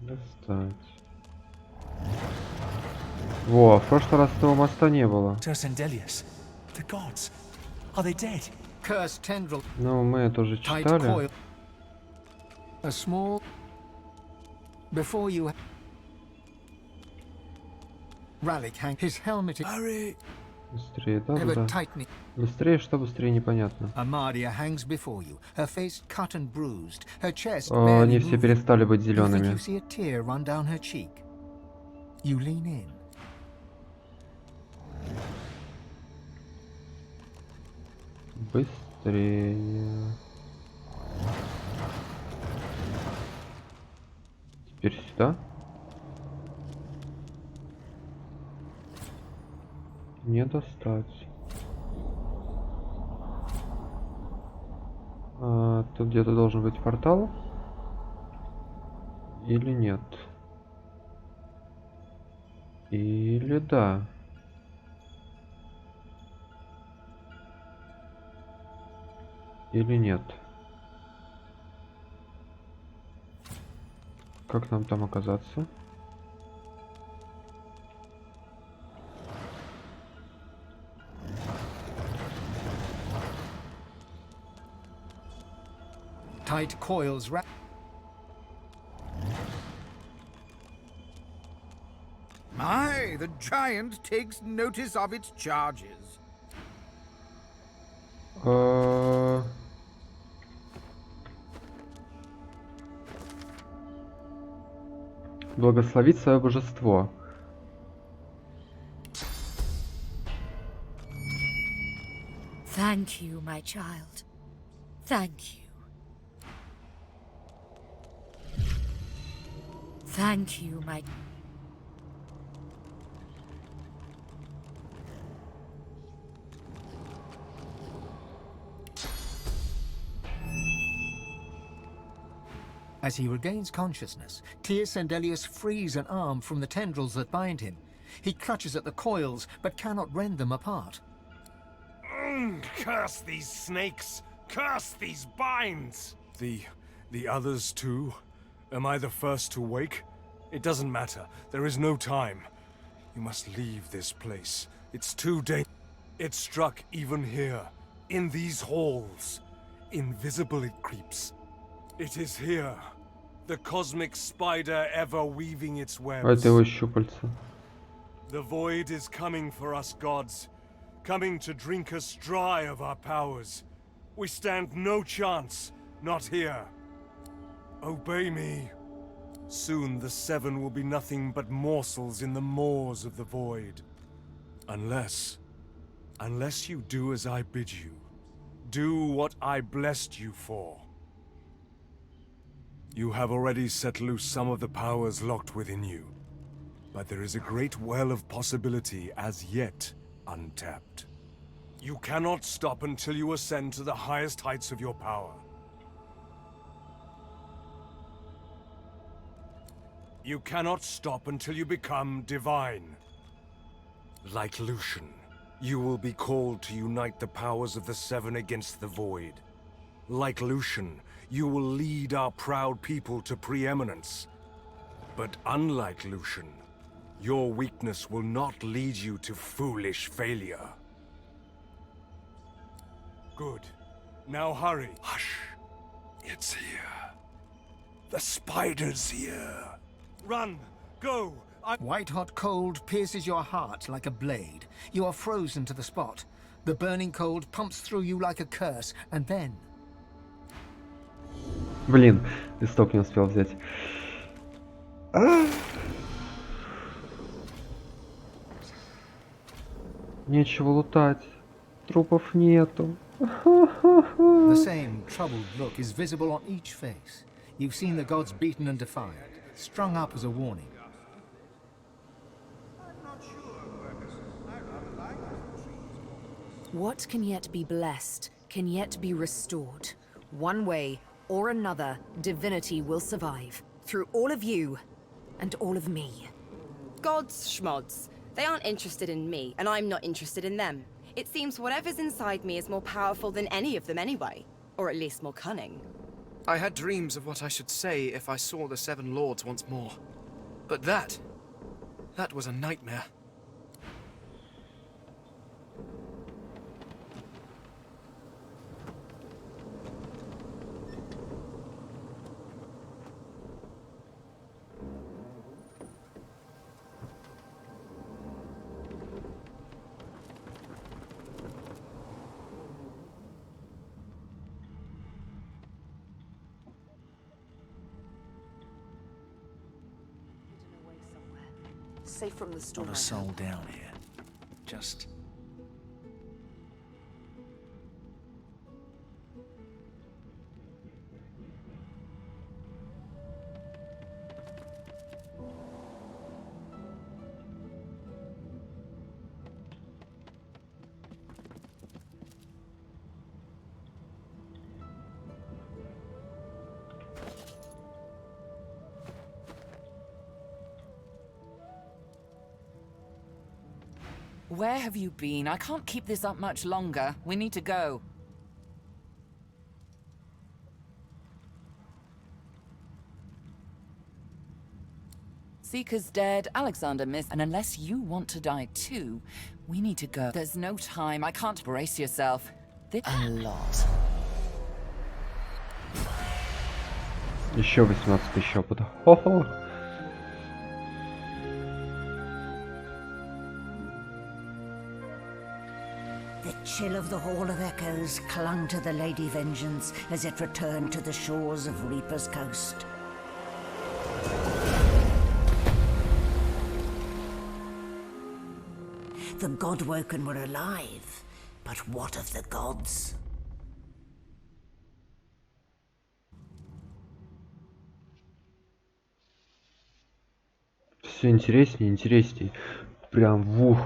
Достать. Во, в прошлый раз этого моста не было. The gods. Are they dead? Cursed tendril. Ну, мы это уже Tight читали. coil. A small. Before you. Rallic hang. His helmet. Hurry! Быстрее, да, Ever да. tightening. Быстрее, что быстрее, непонятно. Amadia hangs before you, her face cut and bruised, her chest О, barely они все moving. перестали быть You think зелеными. you see a tear run down her cheek. You lean in. Быстрее. Теперь сюда. Не достать. Тут где-то должен быть портал. Или нет? Или да? Или нет? Как нам там оказаться? Tight coils wrap. My, the giant takes notice of its charges. Благословить свое божество. Thank you, my child. Thank you. Thank you, my... As he regains consciousness, Tyr Sendelius frees an arm from the tendrils that bind him. He clutches at the coils, but cannot rend them apart. Curse these snakes! Curse these binds! The others too? Am I the first to wake? It doesn't matter. There is no time. You must leave this place. It's too dangerous. It struck even here, in these halls. Invisible it creeps. It is here. The cosmic spider ever weaving its webs. Это его щупальца. The void is coming for us gods. Coming to drink us dry of our powers. We stand no chance, not here. Obey me. Soon the seven will be nothing but morsels in the maws of the void. Unless you do as I bid you. Do what I blessed you for. You have already set loose some of the powers locked within you. But there is a great well of possibility as yet untapped. You cannot stop until you ascend to the highest heights of your power. You cannot stop until you become divine. Like Lucian, you will be called to unite the powers of the Seven against the Void. Like Lucian, you will lead our proud people to preeminence. But unlike Lucian, your weakness will not lead you to foolish failure. Good. Now hurry. Hush. It's here. The spider's here. Run! Go! White-hot cold pierces your heart like a blade. You are frozen to the spot. The burning cold pumps through you like a curse, and then... Блин, листок не успел взять. Нечего лутать. Трупов нету. The same troubled look is visible on each face. You've seen the gods beaten and defied, strung up as a warning. What can yet be blessed, can yet be restored. One way or another, divinity will survive. Through all of you, and all of me. Gods, schmods. They aren't interested in me, and I'm not interested in them. It seems whatever's inside me is more powerful than any of them anyway. Or at least more cunning. I had dreams of what I should say if I saw the Seven Lords once more. But that was a nightmare. Safe from the storm. Not a soul down here. Just... Where have you been? I can't keep this up much longer. We need to go. Seeker's dead, Alexander missed, and unless you want to die too, we need to go. There's no time. I can't brace yourself. A lot. Еще 18 тысяч опыта. Хо-хо. The chill of the Hall of Echoes clung to the Lady Vengeance as it returned to the shores of Reaper's Coast. The Godwoken were alive, but what of the gods? Все интереснее, интересней. Прям вух.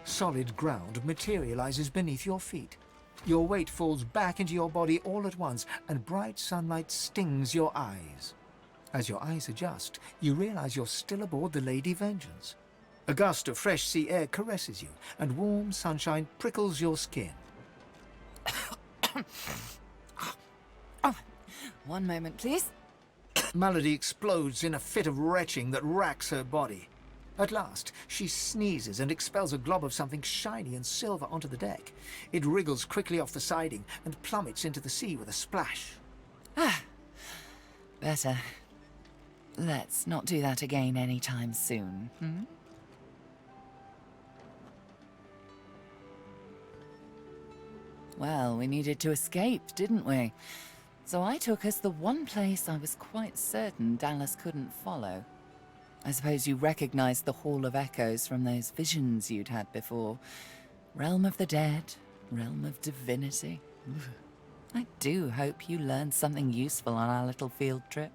Solid ground materializes beneath your feet. Your weight falls back into your body all at once, and bright sunlight stings your eyes. As your eyes adjust, you realize you're still aboard the Lady Vengeance. A gust of fresh sea air caresses you, and warm sunshine prickles your skin. One moment, please. Melody explodes in a fit of retching that racks her body. At last, she sneezes and expels a glob of something shiny and silver onto the deck. It wriggles quickly off the siding and plummets into the sea with a splash. Better. Let's not do that again anytime soon, hmm? Well, we needed to escape, didn't we? So I took us the one place I was quite certain Dallas couldn't follow. I suppose you recognized the Hall of Echoes from those visions you'd had before. Realm of the dead, realm of divinity. I do hope you learned something useful on our little field trip.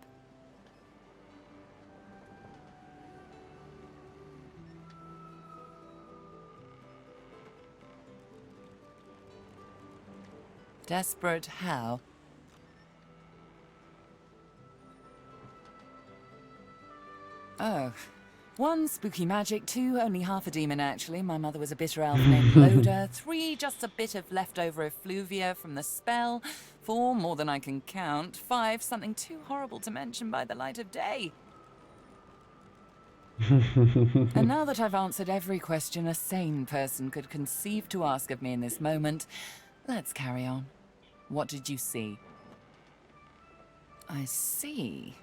Desperate how? Oh. 1, spooky magic. 2, only half a demon actually. My mother was a bitter elf named Loda. 3, just a bit of leftover effluvia from the spell. 4, more than I can count. 5, something too horrible to mention by the light of day. And now that I've answered every question a sane person could conceive to ask of me in this moment, let's carry on. What did you see? I see.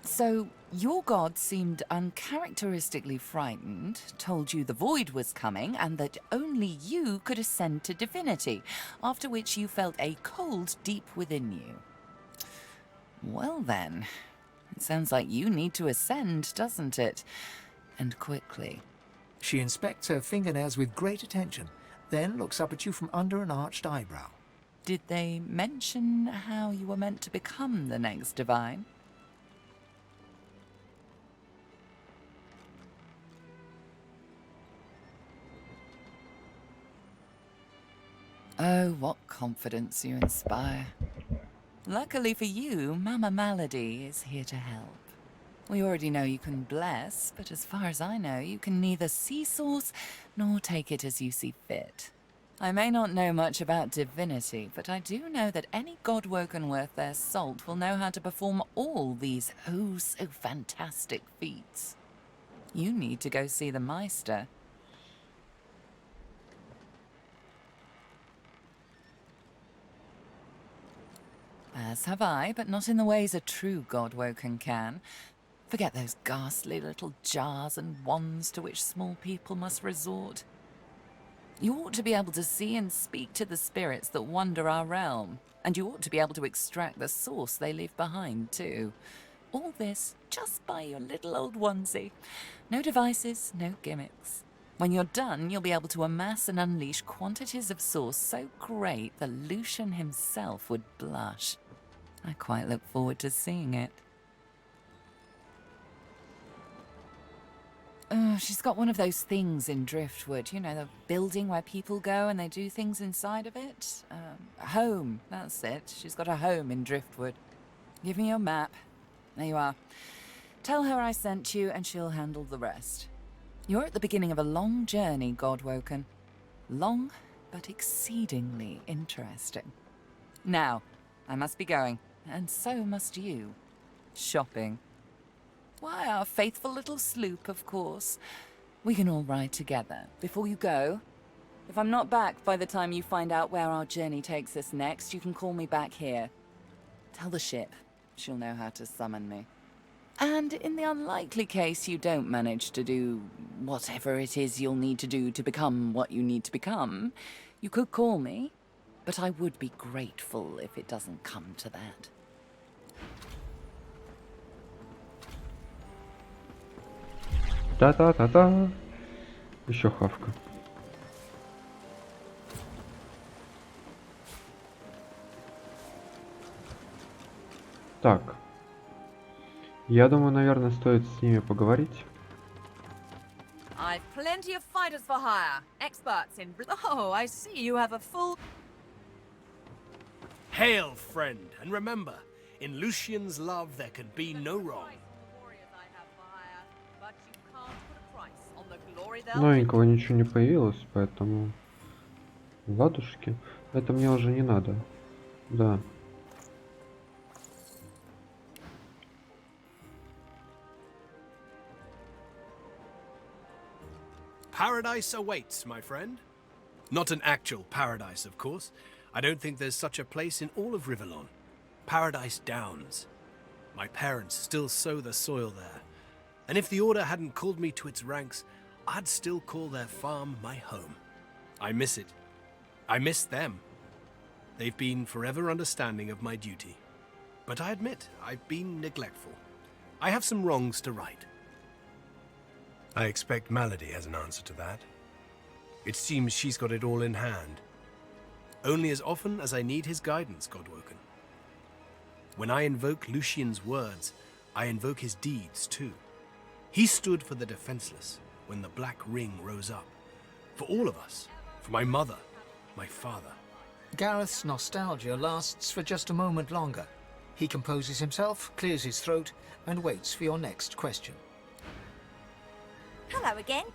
So, your god seemed uncharacteristically frightened, told you the void was coming, and that only you could ascend to divinity, after which you felt a cold deep within you. Well then, it sounds like you need to ascend, doesn't it? And quickly. She inspects her fingernails with great attention, then looks up at you from under an arched eyebrow. Did they mention how you were meant to become the next divine? Oh, what confidence you inspire. Luckily for you, Mama Malady is here to help. We already know you can bless, but as far as I know, you can neither see source nor take it as you see fit. I may not know much about divinity, but I do know that any godwoken worth their salt will know how to perform all these so fantastic feats. You need to go see the Meister. As have I, but not in the ways a true godwoken can. Forget those ghastly little jars and wands to which small people must resort. You ought to be able to see and speak to the spirits that wander our realm, and you ought to be able to extract the source they leave behind, too. All this just by your little old onesie. No devices, no gimmicks. When you're done, you'll be able to amass and unleash quantities of source so great that Lucian himself would blush. I quite look forward to seeing it. She's got one of those things in Driftwood, you know, the building where people go and they do things inside of it. A home, that's it. She's got a home in Driftwood. Give me your map. There you are. Tell her I sent you and she'll handle the rest. You're at the beginning of a long journey, Godwoken. Long, but exceedingly interesting. Now, I must be going, and so must you. Shopping. Why, our faithful little sloop, of course. We can all ride together. Before you go, if I'm not back by the time you find out where our journey takes us next, you can call me back here. Tell the ship. She'll know how to summon me. And in the unlikely case you don't manage to do whatever it is you'll need to do to become what you need to become, you could call me, but I would be grateful if it doesn't come to that. Та-та-та-та. Еще хавка. Так. Я думаю, наверное, стоит с ними поговорить. I've plenty of fighters for hire. Experts in... Oh, I see you have a full... Hail, friend, and remember, in Lucian's love there can be no wrong. Новенького ничего не появилось, поэтому... Ладушки. Это мне уже не надо. Да. Paradise awaits, my friend. Not an actual paradise, of course. I don't think there's such a place in all of Rivellon. Paradise Downs. My parents still sow the soil there. And if the Order hadn't called me to its ranks, I'd still call their farm my home. I miss it. I miss them. They've been forever understanding of my duty. But I admit, I've been neglectful. I have some wrongs to right. I expect Malady has an answer to that. It seems she's got it all in hand. Only as often as I need his guidance, Godwoken. When I invoke Lucian's words, I invoke his deeds too. He stood for the defenseless when the Black Ring rose up. For all of us. For my mother, my father. Gareth's nostalgia lasts for just a moment longer. He composes himself, clears his throat, and waits for your next question. Hello again.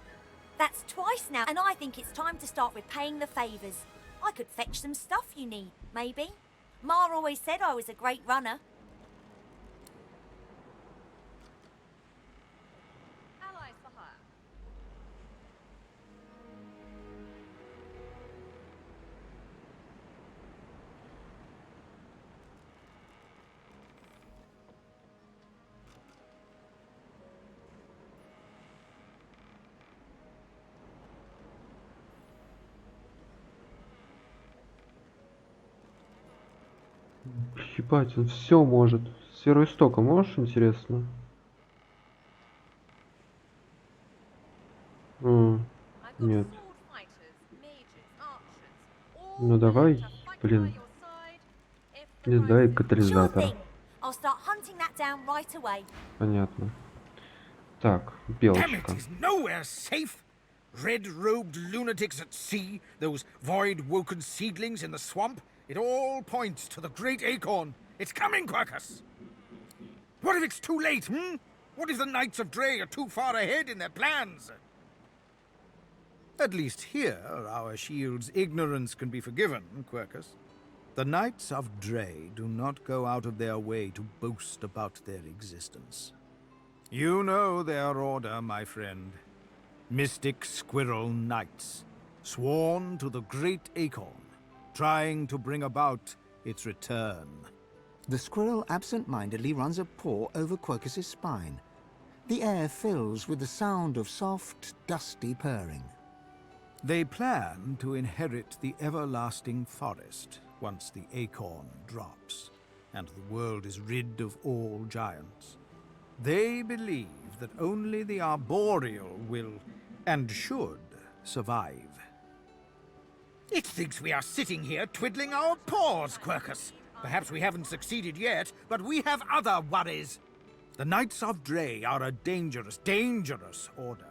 That's twice now, and I think it's time to start repaying the favours. I could fetch some stuff you need, maybe. Ma always said I was a great runner. Allies for hire. Ебать, он все может. Сферу истока можешь, интересно? Нет. Ну давай, блин. Да, и Sure катализатор. thing. I'll start hunting that down right away. Понятно. Так, Damn it, белочка. is nowhere safe. Red-robed lunatics at sea, those void-woken seedlings in the swamp. It all points to the great acorn. It's coming, Quercus! What if it's too late, hmm? What if the Knights of Dre are too far ahead in their plans? At least here, our shield's ignorance can be forgiven, Quercus. The Knights of Dre do not go out of their way to boast about their existence. You know their order, my friend. Mystic Squirrel Knights, sworn to the great acorn, trying to bring about its return. The squirrel absent-mindedly runs a paw over Quercus's spine. The air fills with the sound of soft, dusty purring. They plan to inherit the everlasting forest once the acorn drops, and the world is rid of all giants. They believe that only the arboreal will, and should, survive. It thinks we are sitting here twiddling our paws, Quercus. Perhaps we haven't succeeded yet, but we have other worries. The Knights of Dre are a dangerous, dangerous order.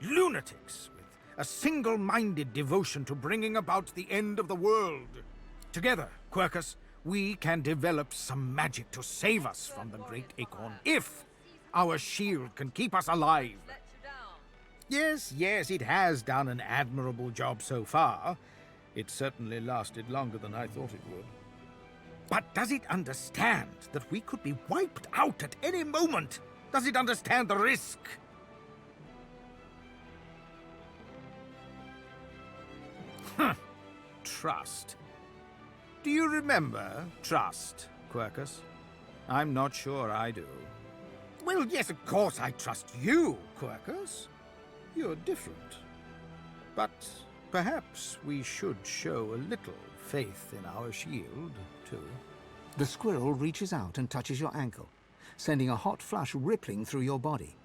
Lunatics with a single-minded devotion to bringing about the end of the world. Together, Quercus, we can develop some magic to save us from the great acorn, if our shield can keep us alive. Yes, it has done an admirable job so far. It certainly lasted longer than I thought it would. But does it understand that we could be wiped out at any moment? Does it understand the risk? Trust. Do you remember trust, Quercus? I'm not sure I do. Well, yes, of course I trust you, Quercus. You're different. But perhaps we should show a little faith in our shield, too. The squirrel reaches out and touches your ankle, sending a hot flush rippling through your body.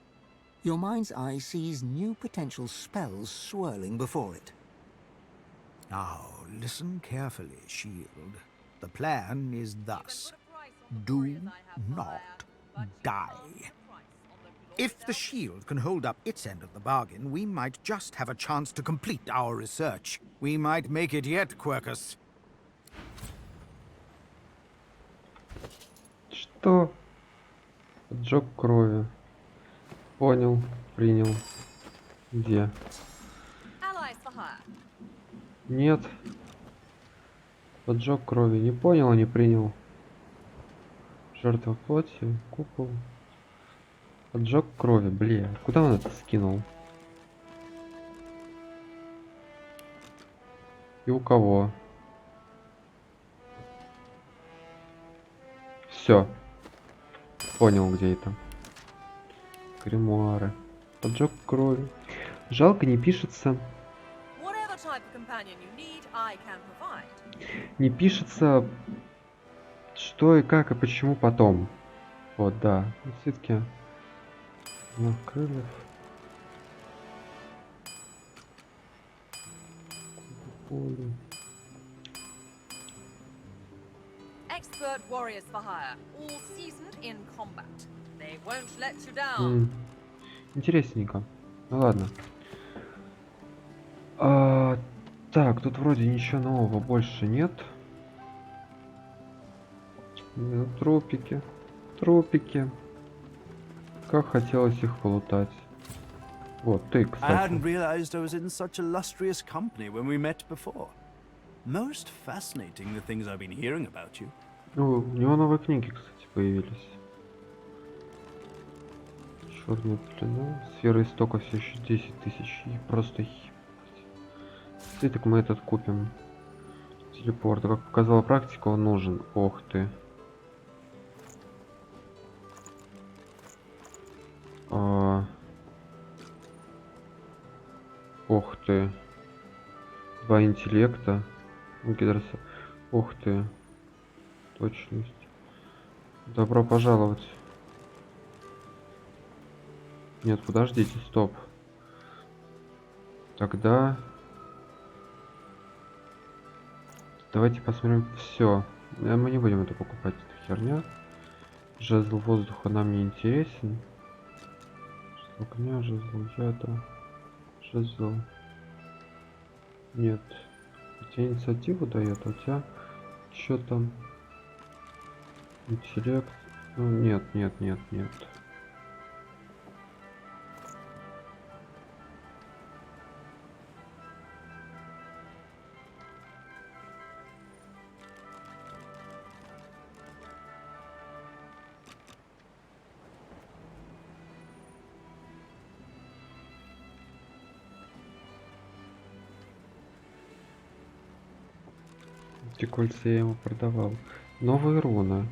Your mind's eye sees new potential spells swirling before it. Now, listen carefully, Shield. The plan is thus. Do not die. If the Shield can hold up its end of the bargain, we might just have a chance to complete our research. We might make it yet, Quercus. Что? Поджог крови. Понял, принял. Где? Allies for hire. Нет. Поджог крови. Не понял, не принял. Жертва плоти. Купол. Поджог крови. Бля, куда он это скинул? И у кого? Все. Понял, где это. Гримуары. Поджог крови. Жалко, не пишется. Whatever type of companion you need, I can provide. Не пишется, что и как и почему потом. Вот, да. Все-таки на крыльев. Expert warriors for hire, all seasoned in combat. They won't let you down. Интересненько. Ну ладно. Так, тут вроде ничего нового больше нет. Тропики. Тропики. Как хотелось их полутать. Вот, ты, I кстати. hadn't realized I was in such illustrious company when we met before. Most fascinating the things I've been hearing about you. Ну, у него новые книги, кстати, появились. Черная пелена. Сфера истока все еще 10 тысяч. И просто ебать. Так мы этот купим. Телепорт. Как показала практика, он нужен. Ох ты. Ох ты. 2 интеллекта. Ух ты. Точность. Добро пожаловать. Нет, подождите, стоп. Тогда давайте посмотрим все. Мы не будем это покупать, эта херня. Жезл воздуха нам не интересен. Жезл огня, жезл яда, жезл... Нет. У тебя инициативу дает, а у тебя что там? Интеллект? Ну, нет, нет, нет, нет. Эти кольца я ему продавал. Новые руны.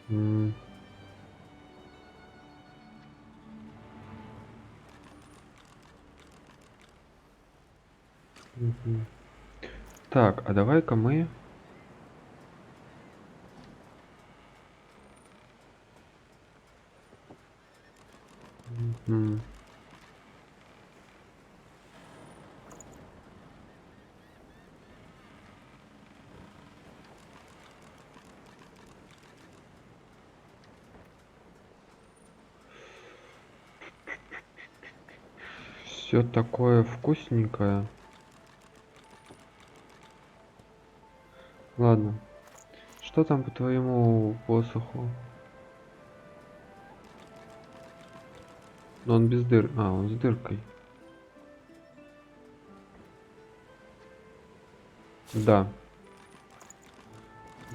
Мгм. Так, а давай-ка мы... Мгм. Все такое вкусненькое. Ладно. Что там по твоему посоху? Но он без дыр. А, он с дыркой. Да.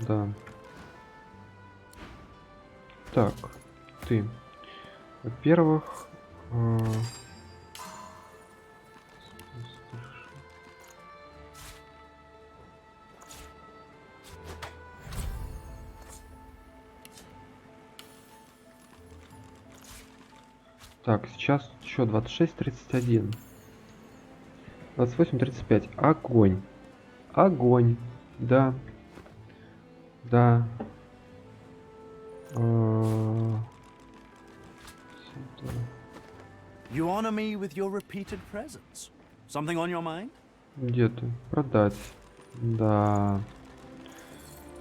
Да. Так. Ты. Во-первых... Так, сейчас еще 26:31. 28:35. Огонь. Огонь. Да. Да. Сюда. You honor me with your repeated presence. Something on your mind? Где ты? Продать. Да.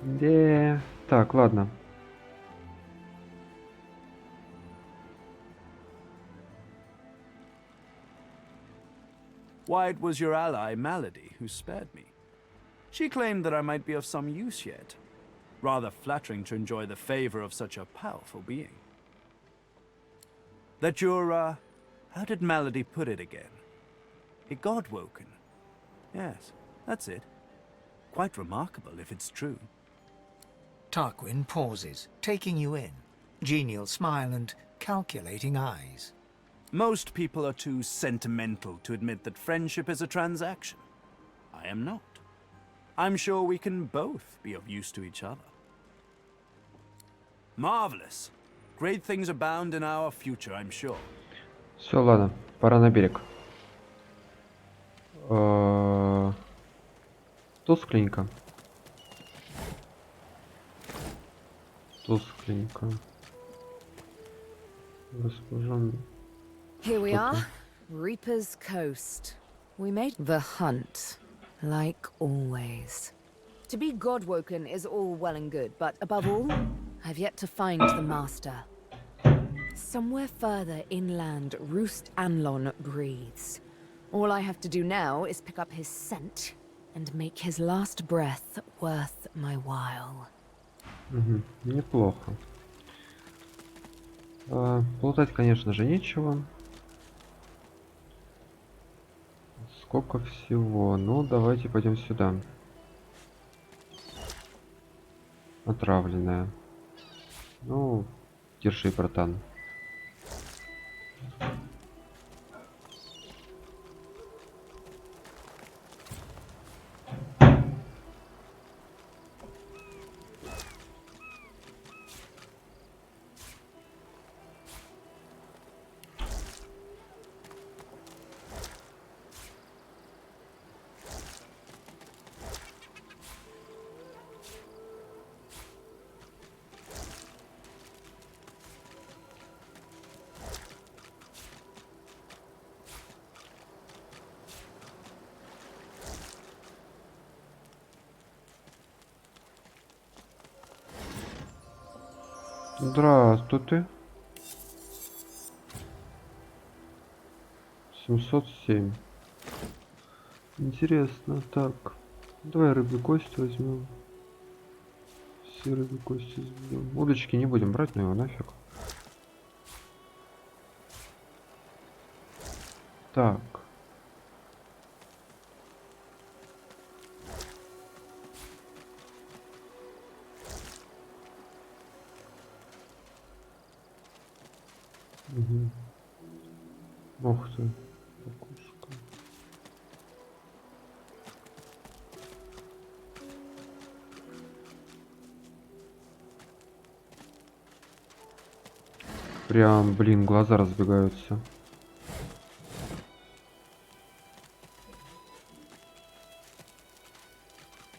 Да. Так, ладно. Why, it was your ally, Malady, who spared me. She claimed that I might be of some use yet. Rather flattering to enjoy the favor of such a powerful being. That you're, how did Malady put it again? A god-woken. Yes, that's it. Quite remarkable, if it's true. Tarquin pauses, taking you in. Genial smile and calculating eyes. Most people are too sentimental to admit that friendship is a transaction. I am not. I'm sure we can both be of use to each other. Marvelous. Great things abound in our future, I'm sure. Все, ладно. Пора на берег. Тускленько. Тускленько. Госпожа... Here we are, Reaper's Coast. We made the hunt, like always. To be godwoken is all well and good, but above all, I've yet to find the Master. Somewhere further inland, Roost Anlon breathes. All I have to do now is pick up his scent and make his last breath worth my while. Угу. Неплохо. Плутать, конечно же, нечего. Сколько всего? Ну, давайте пойдем сюда. Отравленная. Ну, держи, братан. Здравствуйте. 707. Интересно, так. Давай рыбью кость возьмем. Все рыбью кости возьмем. Удочки не будем брать, но его нафиг. Так. Угу. Ох ты. Ракушка. Прям, блин, глаза разбегаются.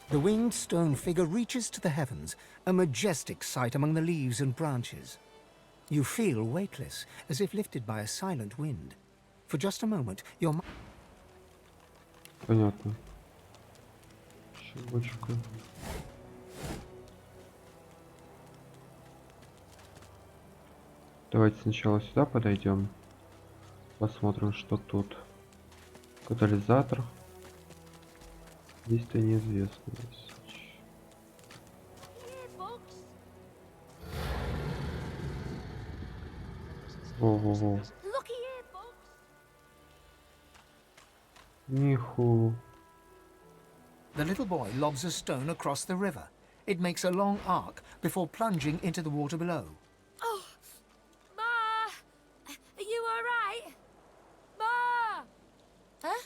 The winged stone figure reaches to the heavens, a majestic sight among the leaves and branches. You feel weightless, as if lifted by a silent wind. For just a moment, your mind... Понятно. Щебочка. Давайте сначала сюда подойдем. Посмотрим, что тут. Катализатор. Действие неизвестно. Во-во-во. Ниху. The little boy lobs a stone across the river. It makes a long arc before plunging into the water below. Oh, Ma! Are you all right? Ma! Huh?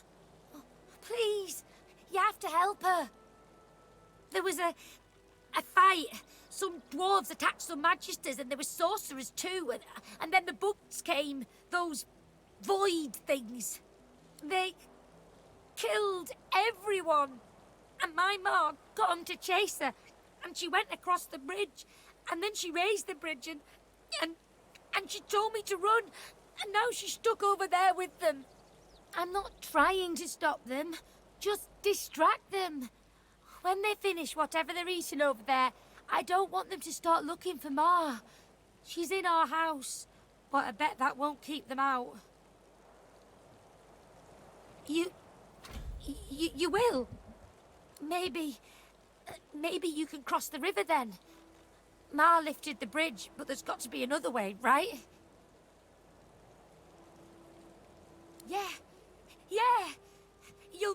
Oh, please, you have to help her. There was a fight. Some dwarves attacked some magisters, and there were sorcerers too. And then the bugs came, those void things. They killed everyone. And my ma got 'em to chase her, and she went across the bridge, and then she raised the bridge, and she told me to run, and now she's stuck over there with them. I'm not trying to stop them, just distract them. When they finish whatever they're eating over there, I don't want them to start looking for Ma. She's in our house, but I bet that won't keep them out. You will? Maybe you can cross the river then. Ma lifted the bridge, but there's got to be another way, right? Yeah.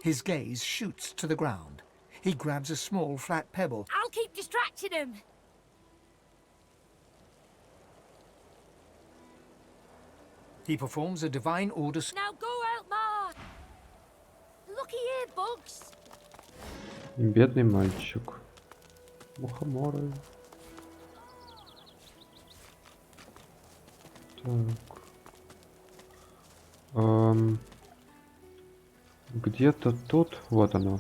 His gaze shoots to the ground. He grabs a small flat pebble. I'll keep distracting him. He performs a divine order. Now go out, Ma. Looky here, bugs. Бедный мальчик. Мухоморы. Так. Где-то тут. Вот оно.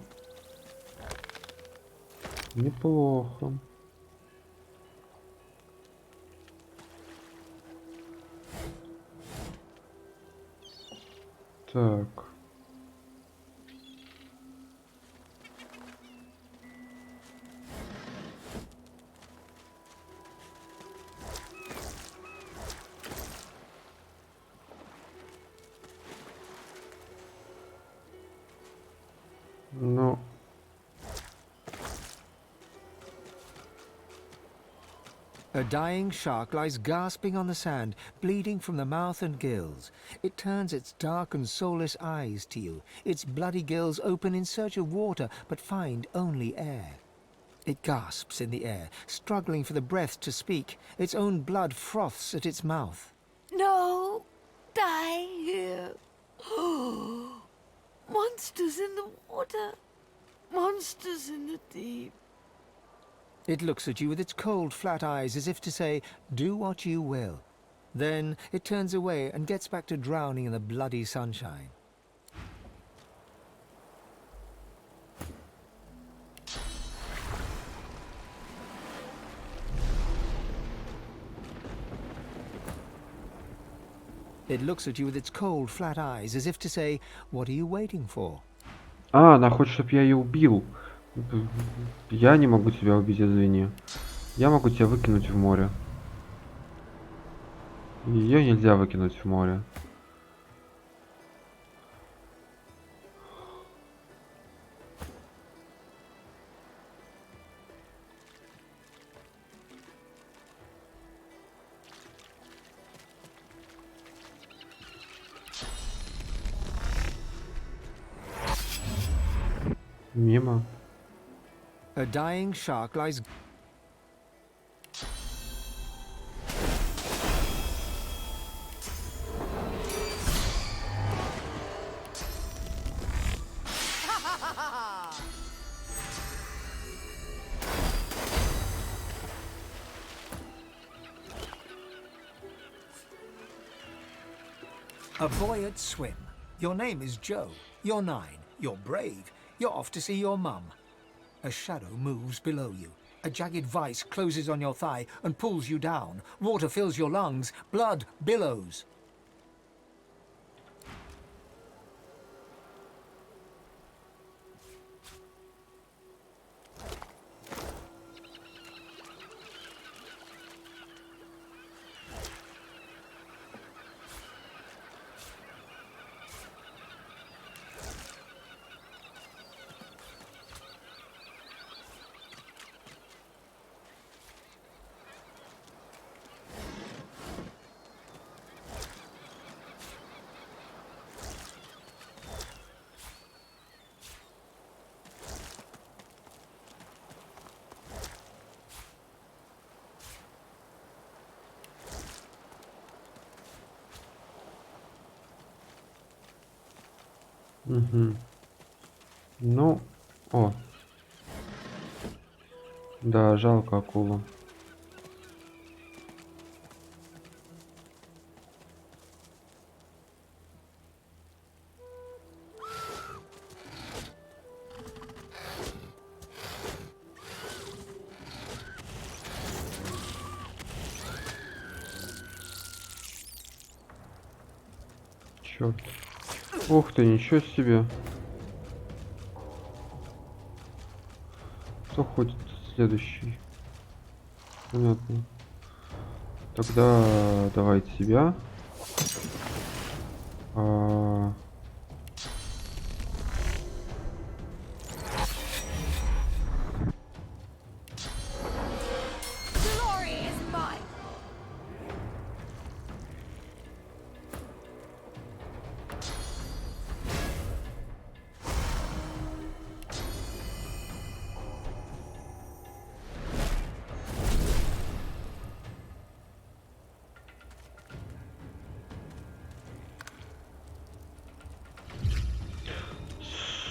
Неплохо. Так. Ну. A dying shark lies gasping on the sand, bleeding from the mouth and gills. It turns its dark and soulless eyes to you. Its bloody gills open in search of water, but find only air. It gasps in the air, struggling for the breath to speak. Its own blood froths at its mouth. No, die here. Monsters in the water. Monsters in the deep. It looks at you with its cold, flat eyes as if to say, do what you will. Then it turns away and gets back to drowning in the bloody sunshine. It looks at you with its cold, flat eyes as if to say, what are you waiting for? А, она хочет, чтобы я ее убил. Я не могу тебя убить, извини. Я могу тебя выкинуть в море. Ее нельзя выкинуть в море. Мимо. A dying shark lies. A boy at swim. Your name is Joe. You're 9. You're brave. You're off to see your mum. A shadow moves below you. A jagged vice closes on your thigh and pulls you down. Water fills your lungs. Blood billows. Угу. Ну, о. Да, жалко акулу. Черт. Ух ты, ничего себе. Кто ходит следующий? Понятно. Тогда давайте себя. Glory is mine.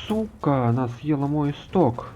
Сука, она съела мой исток.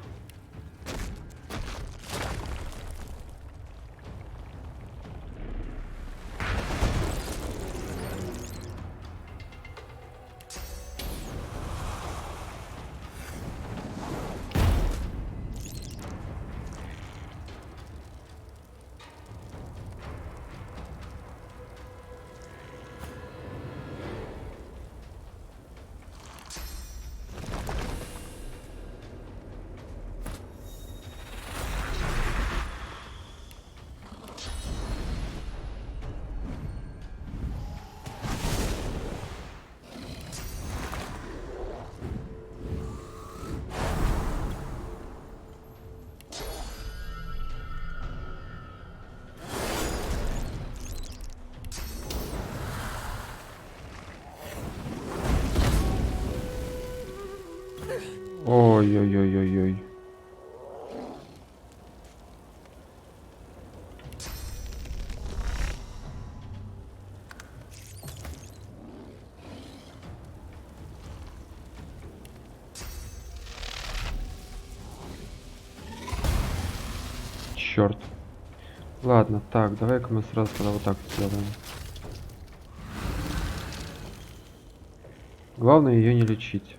Ой-ой-ой-ой-ой. Черт. Ладно, так, давай-ка мы сразу тогда вот так сделаем. Главное ее не лечить.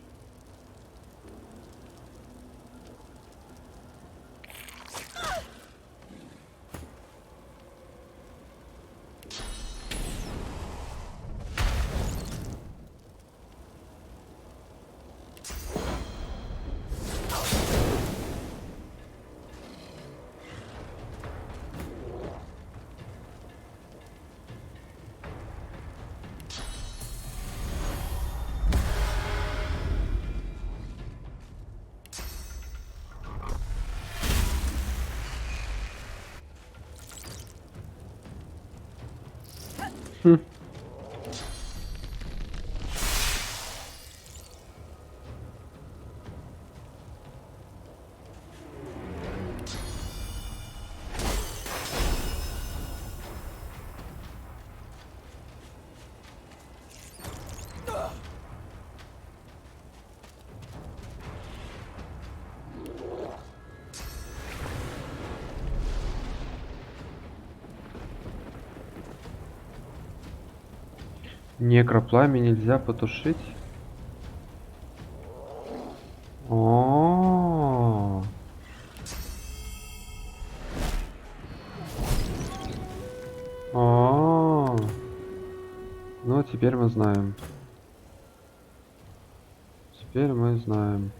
Некропламя нельзя потушить? О. О. Ну, теперь мы знаем. Теперь мы знаем.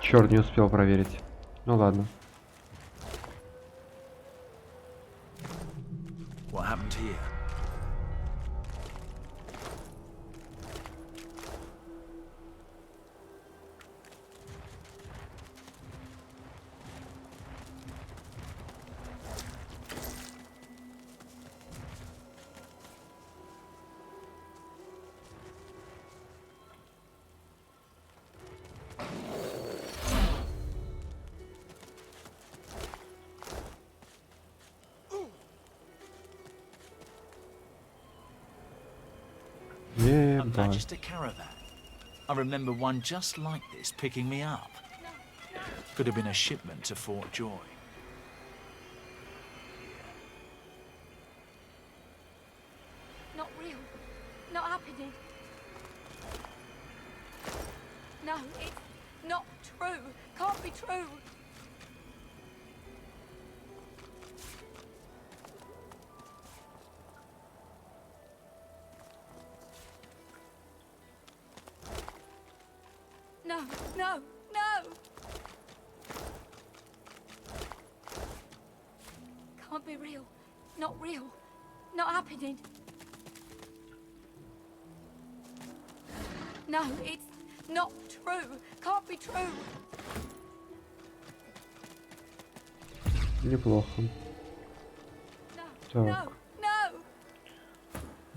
Черт, не успел проверить. Ну ладно. What happened here? A Ебать. Magister caravan. I remember one just like this picking me up. Could have been a shipment to Fort Joy. Not real. Not happening. No, it's not true. Can't be true. No, no, no! Can't be real. Not real. Not happening. No, it's not true. Can't be true. Неплохо. No, Так. no!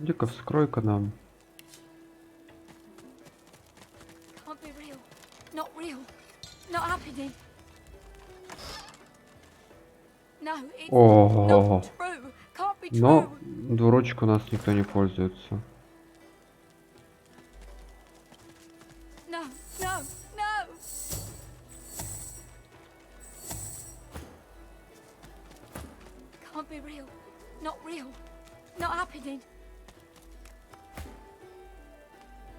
Иди-ка вскрой-ка нам. Can't be real. Not real. Not happening. No, it's О. not true. Can't be true. Но двуручку у нас никто не пользуется. No, no, no! Can't be real. Not real. Not happening.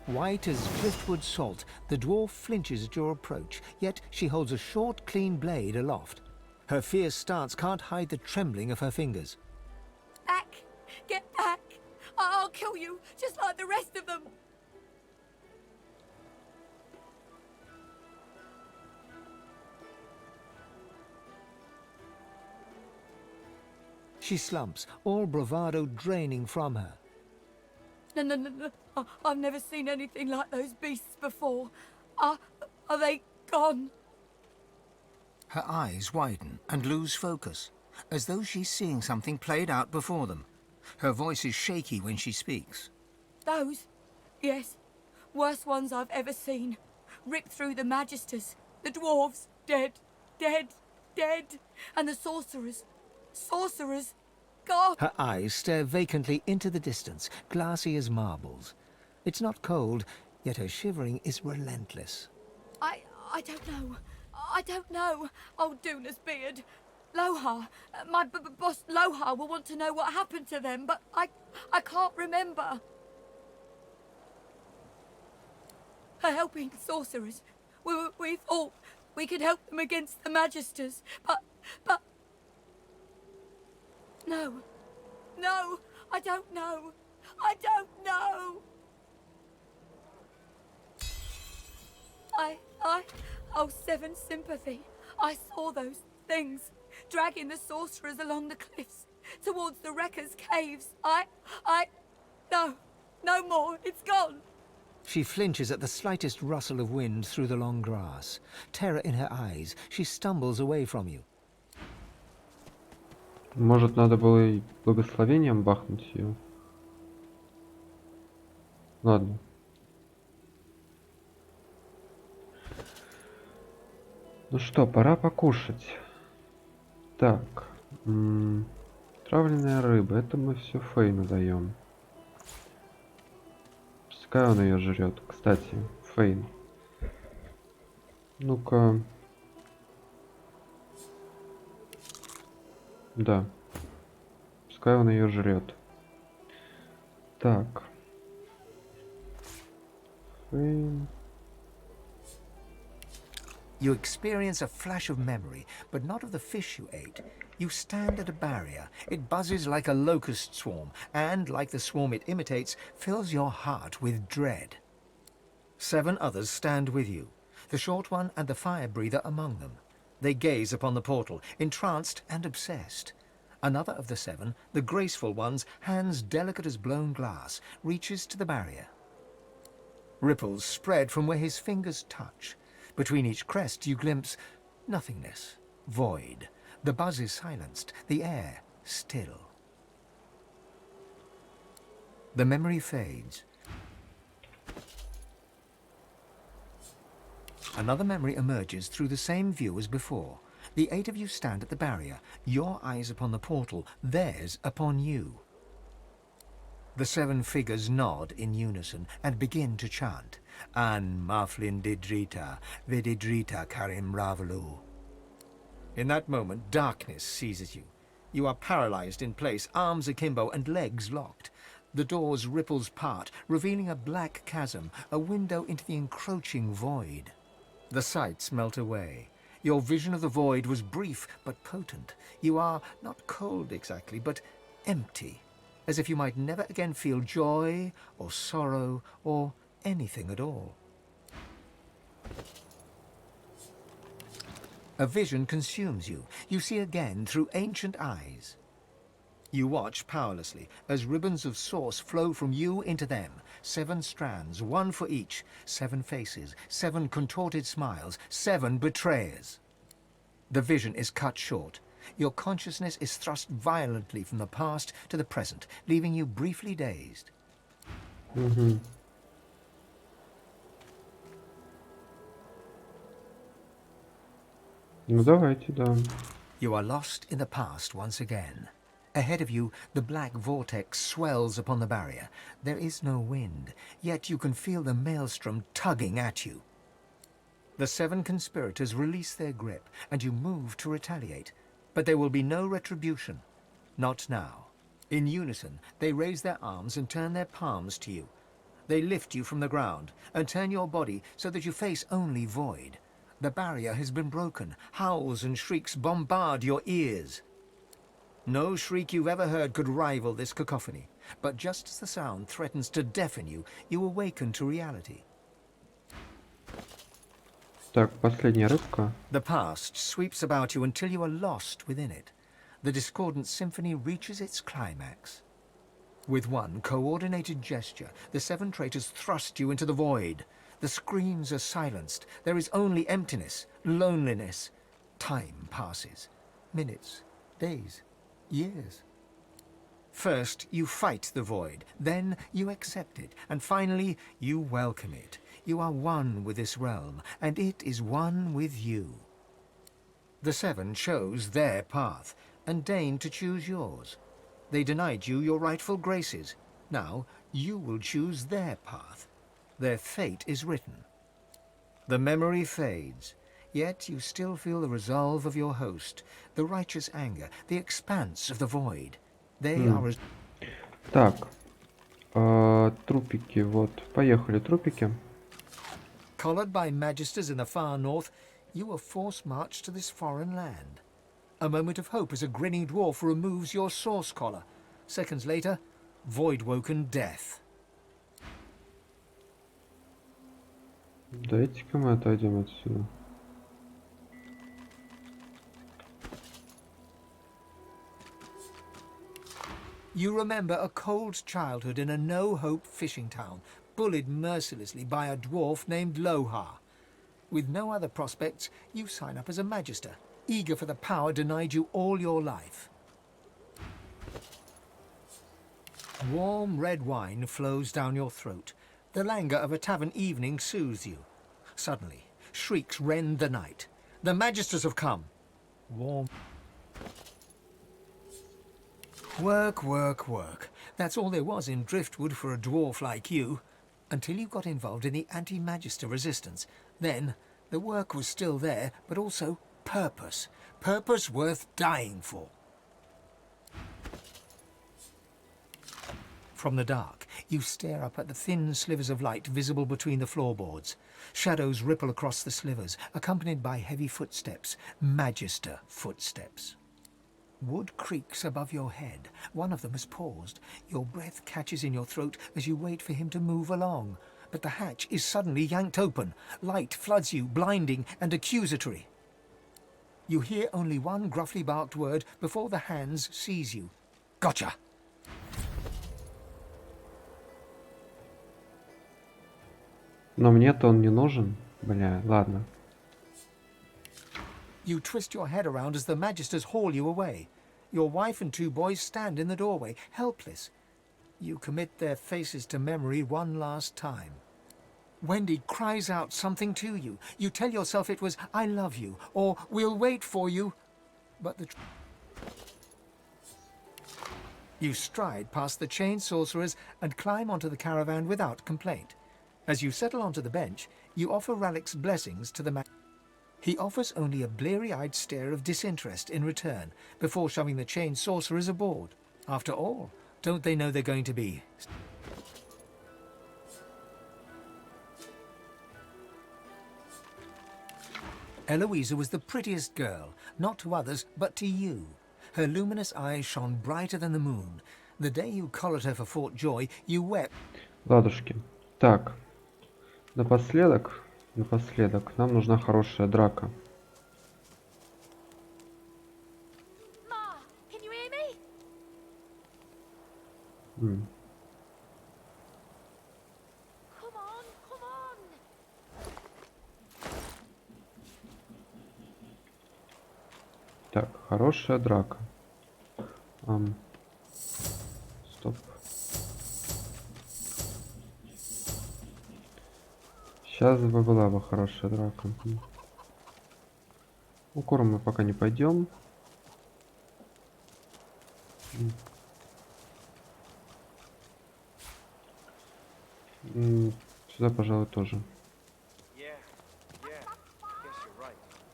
White as driftwood salt, the dwarf flinches at your approach, yet she holds a short, clean blade aloft. Her fierce stance can't hide the trembling of her fingers. Back! Get back! I'll kill you, just like the rest of them! She slumps, all bravado draining from her. No, no, no, no. I've never seen anything like those beasts before. Are they gone? Her eyes widen and lose focus, as though she's seeing something played out before them. Her voice is shaky when she speaks. Those? Yes. Worst ones I've ever seen. Ripped through the magisters. The dwarves. Dead. Dead. Dead. And the sorcerers. Sorcerers. God! Her eyes stare vacantly into the distance, glassy as marbles. It's not cold, yet her shivering is relentless. I don't know. I don't know. Oh, Duna's beard. Lohar. My boss Lohar will want to know what happened to them, but I can't remember. Her helping sorcerers. We thought we could help them against the magisters, but... No. No, I don't know. I don't know. Oh, Seven Sympathy. I saw those things, dragging the sorcerers along the cliffs, towards the Wreckers' caves. No more, it's gone. She flinches at the slightest rustle of wind through the long grass. Terror in her eyes, she stumbles away from you. Может, надо было и благословением бахнуть ее? Ладно. Ну что, пора покушать. Так. Травленная рыба. Это мы все Фейну даем. Пускай он ее жрет. Кстати, Фейн. Ну-ка. Да. Пускай он ее жрет. Так. Фейн. You experience a flash of memory, but not of the fish you ate. You stand at a barrier. It buzzes like a locust swarm, and, like the swarm it imitates, fills your heart with dread. 7 others stand with you, the short one and the fire breather among them. They gaze upon the portal, entranced and obsessed. Another of the 7, the graceful one's hands delicate as blown glass, reaches to the barrier. Ripples spread from where his fingers touch. Between each crest you glimpse nothingness, void. The buzz is silenced, the air still. The memory fades. Another memory emerges through the same view as before. The 8 of you stand at the barrier, your eyes upon the portal, theirs upon you. The 7 figures nod in unison and begin to chant. An Maflin Didrita, Vedidrita Karim Ravalu. In that moment, darkness seizes you. You are paralyzed in place, arms akimbo and legs locked. The door's ripples part, revealing a black chasm, a window into the encroaching void. The sights melt away. Your vision of the void was brief but potent. You are not cold exactly, but empty, as if you might never again feel joy or sorrow or anything at all. A vision consumes you. You see again through ancient eyes. You watch powerlessly as ribbons of source flow from you into them. 7 strands, 1 for each. 7 faces, 7 contorted smiles, 7 betrayers. The vision is cut short. Your consciousness is thrust violently from the past to the present, leaving you briefly dazed. Угу. Ну давайте, да. You are lost in the past once again. Ahead of you, the black vortex swells upon the barrier. There is no wind, yet you can feel the maelstrom tugging at you. The 7 conspirators release their grip, and you move to retaliate. But there will be no retribution. Not now. In unison, they raise their arms and turn their palms to you. They lift you from the ground and turn your body so that you face only void. The barrier has been broken. Howls and shrieks bombard your ears. No shriek you've ever heard could rival this cacophony. But just as the sound threatens to deafen you, you awaken to reality. Так, последняя рыбка. The past sweeps about you until you are lost within it. The discordant symphony reaches its climax. With one coordinated gesture, the 7 traitors thrust you into the void. The screams are silenced. There is only emptiness, loneliness. Time passes. Minutes, days, years. First, you fight the void. Then you accept it. And finally, you welcome it. You are one with this realm, and it is one with you. The 7 chose their path, and deigned to choose yours. They denied you your rightful graces. Now, you will choose their path. Their fate is written. The memory fades, yet you still feel the resolve of your host, the righteous anger, the expanse of the void. They are... Так, трупики, вот, поехали, трупики. Collared by magisters in the far north, you were forced marched to this foreign land. A moment of hope as a grinning dwarf removes your source collar. Seconds later, void-woken death. Дайте-ка мы отойдем отсюда. You remember a cold childhood in a no-hope fishing town, bullied mercilessly by a dwarf named Lohar. With no other prospects, you sign up as a magister, eager for the power denied you all your life. Warm red wine flows down your throat. The languor of a tavern evening soothes you. Suddenly, shrieks rend the night. The magisters have come. Warm. Work, work, work. That's all there was in Driftwood for a dwarf like you. Until you got involved in the anti-magister resistance. Then, the work was still there, but also purpose. Purpose worth dying for. From the dark, you stare up at the thin slivers of light visible between the floorboards. Shadows ripple across the slivers, accompanied by heavy footsteps, magister footsteps. Wood creaks above your head. One of them has paused. Your breath catches in your throat as you wait for him to move along. But the hatch is suddenly yanked open. Light floods you, blinding and accusatory. You hear only one gruffly barked word before the hands seize you. Gotcha! Но мне-то он не нужен. Бля, ладно. You twist your head around as the magisters haul you away. Your wife and 2 boys stand in the doorway, helpless. You commit their faces to memory one last time. Wendy cries out something to you. You tell yourself it was, "I love you," or "We'll wait for you." But you stride past the chained sorcerers and climb onto the caravan without complaint. As you settle onto the bench, you offer Ralik's blessings to the man. He offers only a bleary-eyed stare of disinterest in return, before shoving the chained sorcerers aboard. After all, don't they know they're going to be... Eloisa was the prettiest girl, not to others, but to you. Her luminous eyes shone brighter than the moon. The day you collared her for Fort Joy, you wept... Ладушки. Так. Напоследок, нам нужна хорошая драка. Ma, can you hear me? Come on, come on. Так, хорошая драка. Стоп. Сейчас бы была бы хорошая драка. У Кора мы пока не пойдем. Сюда, пожалуй, тоже.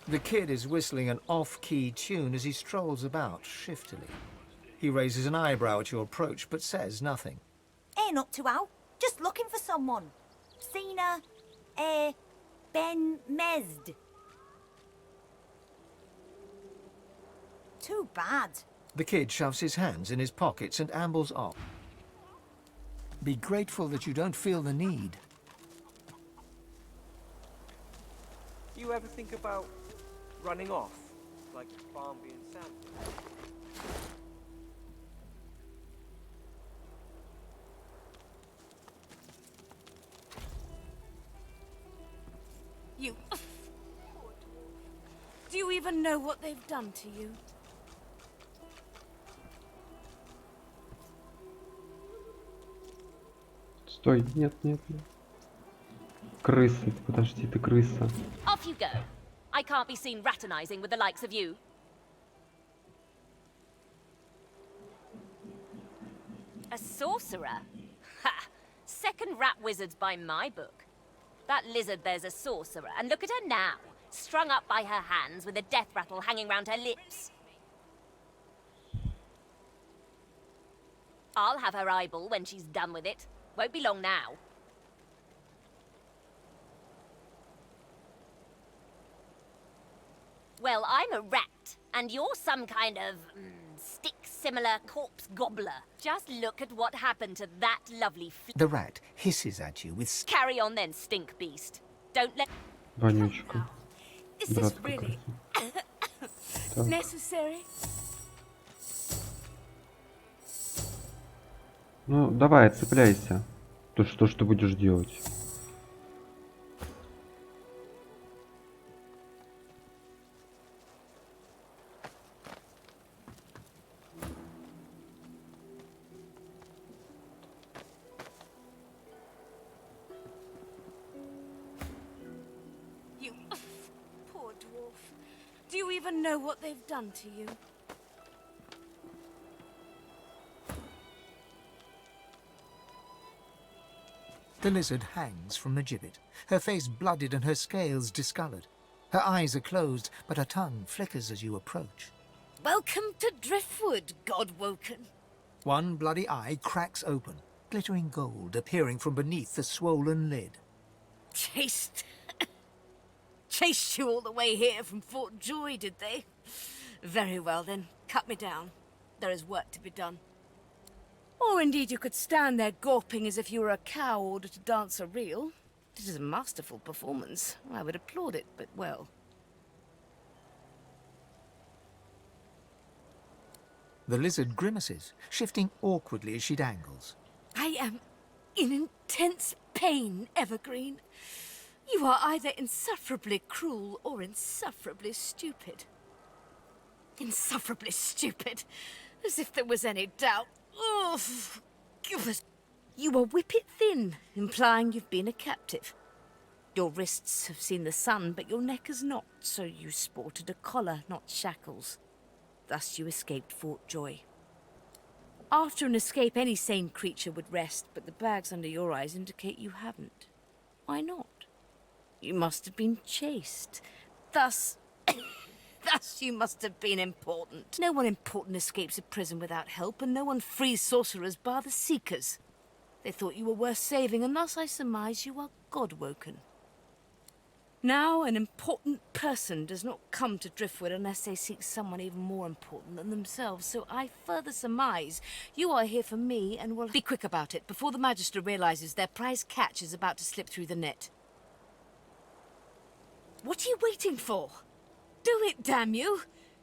The kid is whistling an off-key tune as he strolls about shiftily. He raises an eyebrow at your approach, but says nothing. Ain't up to out. Just looking for someone. Seen Ben Mesd. Too bad. The kid shoves his hands in his pockets and ambles off. Be grateful that you don't feel the need. You ever think about running off, like Barnaby and Sam? You... Do you even know what they've done to you? Стой, нет. Крыса, подожди, ты крыса. Off you go. I can't be seen raternizing with the likes of you. A sorcerer? Ha! Second rat wizards by my book. That lizard there's a sorcerer, and look at her now, strung up by her hands with a death rattle hanging round her lips. I'll have her eyeball when she's done with it. Won't be long now. Well, I'm a rat, and you're some kind of stick-similar corpse gobbler. Just look at what happened to that lovely The rat hisses at you with... Carry on then, stink beast. Don't let... Вонючка. Is this really necessary? Ну, давай, цепляйся. То что ж ты будешь делать? even know what they've done to you? The lizard hangs from the gibbet, her face blooded and her scales discoloured. Her eyes are closed, but her tongue flickers as you approach. Welcome to Driftwood, God-woken. One bloody eye cracks open, glittering gold appearing from beneath the swollen lid. Chased you all the way here from Fort Joy, did they? Very well then, cut me down. There is work to be done. Or indeed you could stand there gawping as if you were a cow ordered to dance a reel. It is a masterful performance. I would applaud it, but well. The lizard grimaces, shifting awkwardly as she dangles. I am in intense pain, Evergreen. You are either insufferably cruel or insufferably stupid. Insufferably stupid. As if there was any doubt. Oof. You are whippet thin, implying you've been a captive. Your wrists have seen the sun, but your neck has not, so you sported a collar, not shackles. Thus you escaped Fort Joy. After an escape, any sane creature would rest, but the bags under your eyes indicate you haven't. Why not? You must have been chased. Thus you must have been important. No one important escapes a prison without help, and no one frees sorcerers bar the Seekers. They thought you were worth saving, and thus I surmise you are God-woken. Now, an important person does not come to Driftwood unless they seek someone even more important than themselves, so I further surmise you are here for me and will be quick about it before the Magister realizes their prize catch is about to slip through the net. What are you waiting for? Do it, damn you!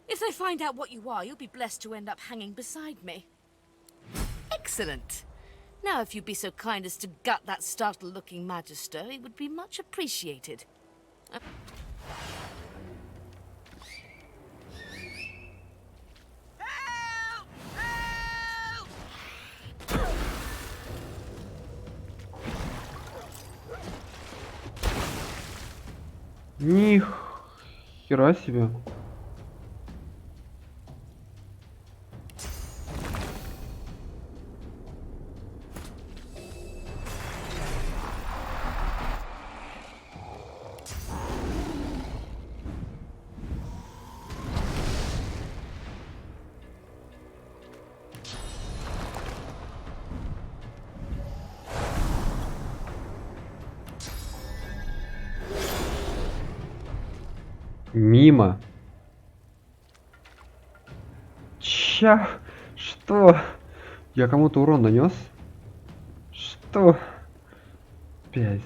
If they find out what you are, you'll be blessed to end up hanging beside me. Excellent! Now, if you'd be so kind as to gut that startled-looking Magister, it would be much appreciated. Ни хера себе. Мимо. Что? Я кому-то урон нанес? Что? Пиздец.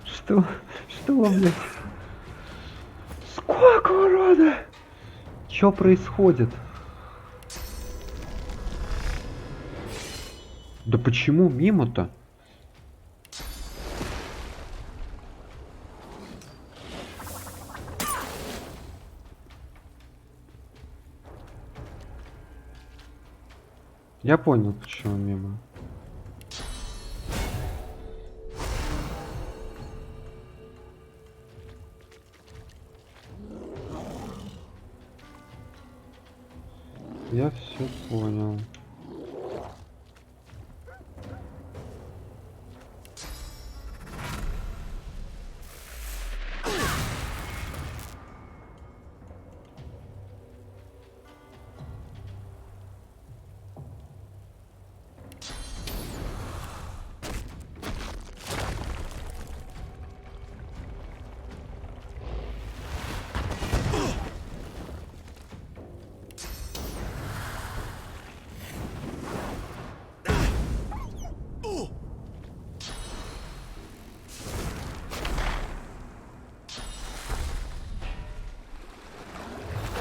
Что, блядь? Сколько урода? Что происходит? Да почему мимо-то? Я понял, почему мимо. Я все понял.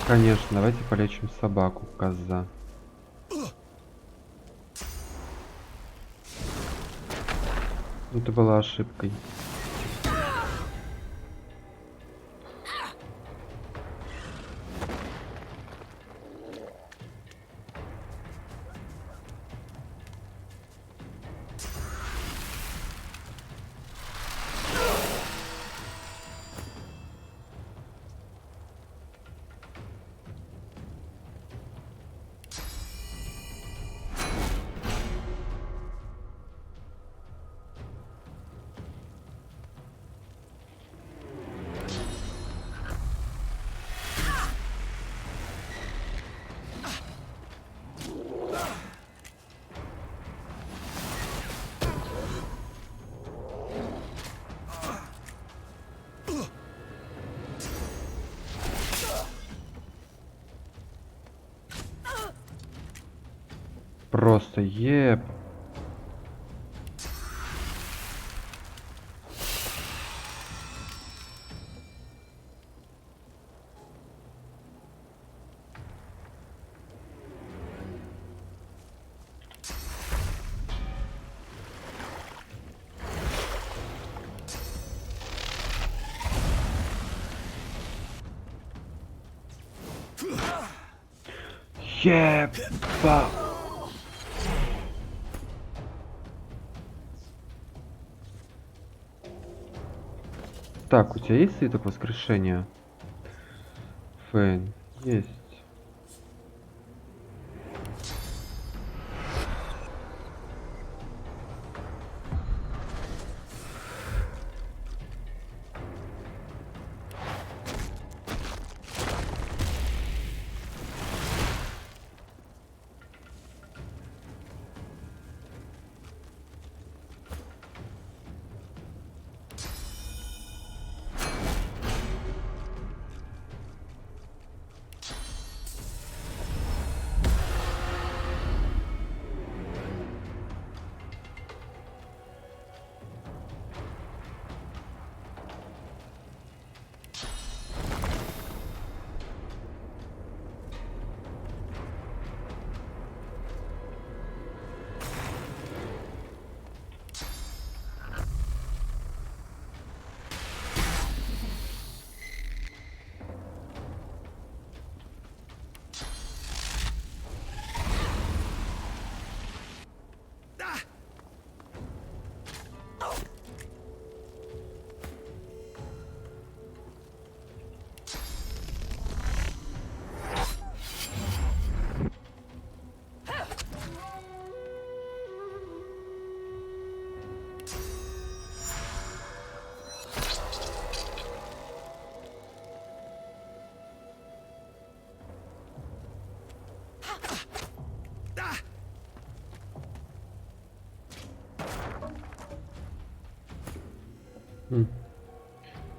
Конечно, давайте полечим собаку, коза. Это была ошибкой. просто, еп. Епа. Так, у тебя есть свиток воскрешения? Фэн, есть.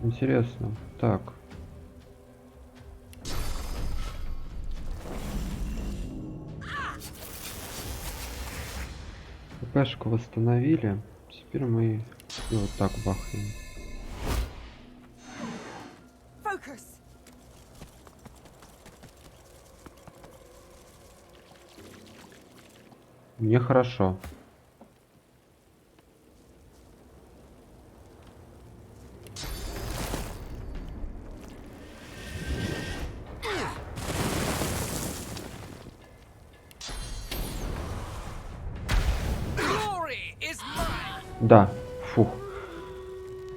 Интересно. Так. ППшку восстановили. Теперь мы вот так бахнем. Мне хорошо. Да, фух.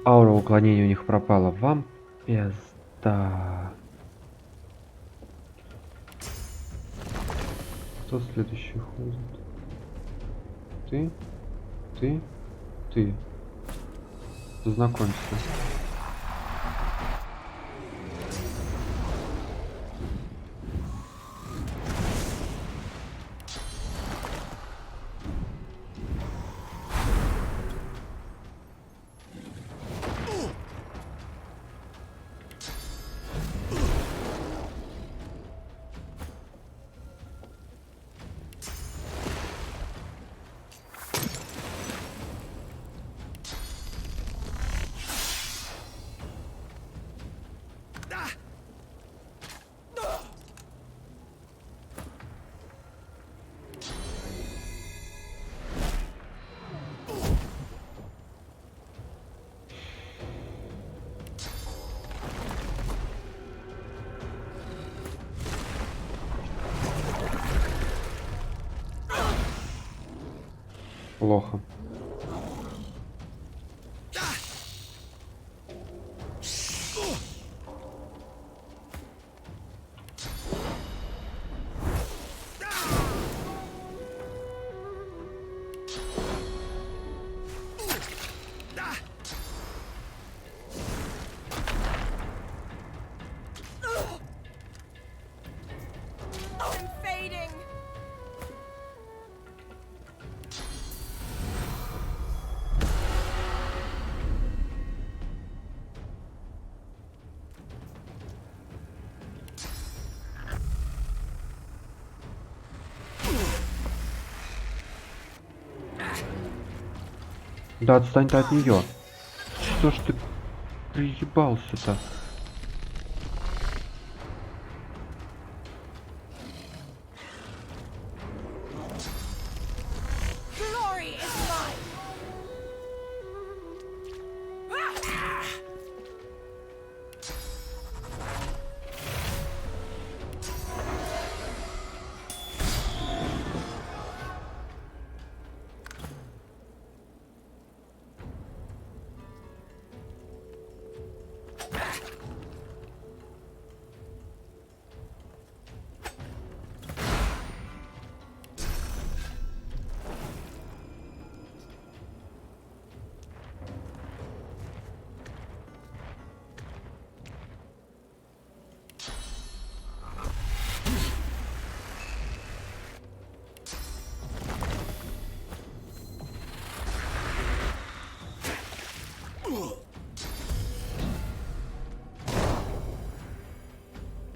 Аура уклонения у них пропала. Вам пизда. Кто следующий ходит? Ты? Ты? Ты? Познакомься. Плохо. Да отстань ты от нее. Что ж ты приебался-то? Glory is mine!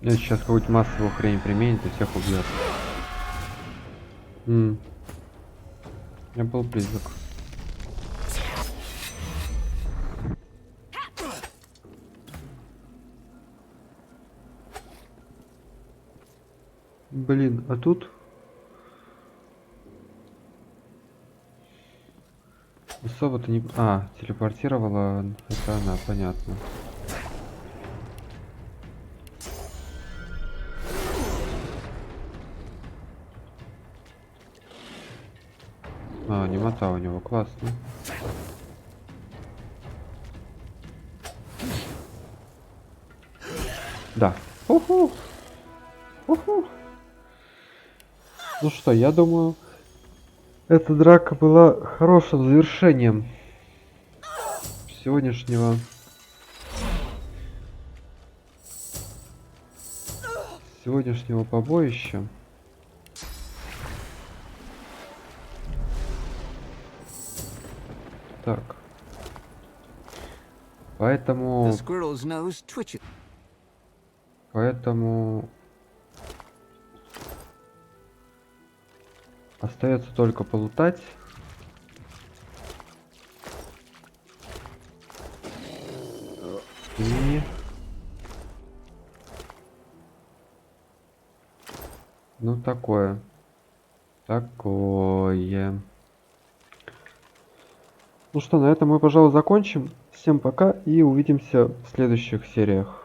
Я сейчас какую-то массовую хрень применит и всех убьет. Я был близок. Блин, а тут особо-то не... А, телепортировала. Это она, понятно. А, немота у него, классно. Да. Уху. Уху. Ну что, я думаю, эта драка была хорошим завершением сегодняшнего побоища. Так. Поэтому остается только полутать. И... Ну, такое. Такое. Ну что, на этом мы, пожалуй, закончим. Всем пока и увидимся в следующих сериях.